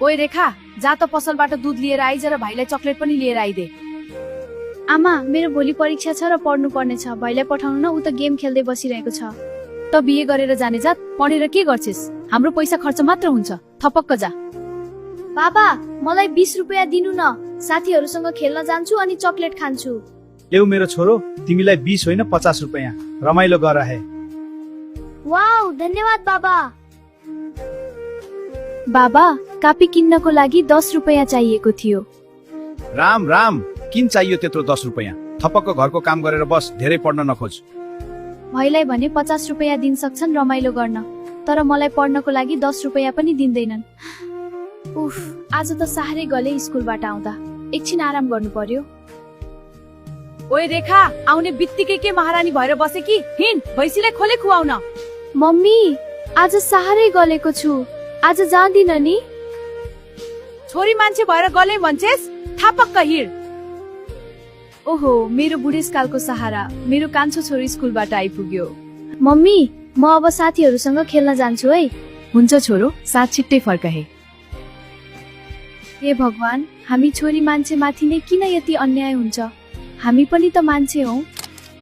ओइ रेखा, जा त पसलबाट दुध लिएर आइज र भाइलाई चकलेट पनि लिएर आइदे। आमा, मेरो भोलि परीक्षा छ र पढ्नु पर्ने छ। भाइलाई पठाउनु न, उ त गेम खेल्दै बसिरहेको छ। त बिहे गरेर जाने जात, पढेर के गर्छिस्? हाम्रो पैसा खर्च मात्र हुन्छ। थपक्क जा। बाबा, मलाई 20 रुपैयाँ दिनु न। साथीहरूसँग खेल्न जान्छु अनि चकलेट खान्छु। लेउ मेरो छोरो, तिमीलाई 20 होइन 50 रुपैयाँ। रमाइलो गर हे। वाउ, धन्यवाद बाबा। बाबा, कापी किन्नको लागि 10 रुपैयाँ चाहिएको थियो। राम राम, किन चाहियो त्यत्रो 10 रुपैयाँ? थपक्क घरको काम गरेर बस, धेरै पढ्न नखोज। भाइलाई भने 50 रुपैयाँ दिन सक्छन् रमाइलो गर्न, तर मलाई पढ्नको लागि 10 रुपैयाँ पनि दिँदैनन्। उफ, आज त साह्रै गले स्कुलबाट आउँदा। एकछिन आराम गर्नु पर्यो। ओइ रेखा, आउने बित्तिकै के महारानी भएर बसे कि? हिँड, भैँसीलाई खोले खुवाउन। मम्मी, आज साह्रै गलेको छु। आज जाँदिन नि। छोरी मान्छे भएर गले भन्छेस? थापक्क हिँड। ओहो, मेरो बुढेसकालको सहारा, मेरो कान्छो छोरी स्कुलबाट आइपुग्यो। मम्मी, म अब साथीहरूसँग खेल्न जान्छु है। हुन्छ छोरो, साथ छिट्टै फर्क हे। हे भगवान, हामी छोरी मान्छे माथि नै किन यति अन्याय हुन्छ? हामी पनि त मान्छे हौ,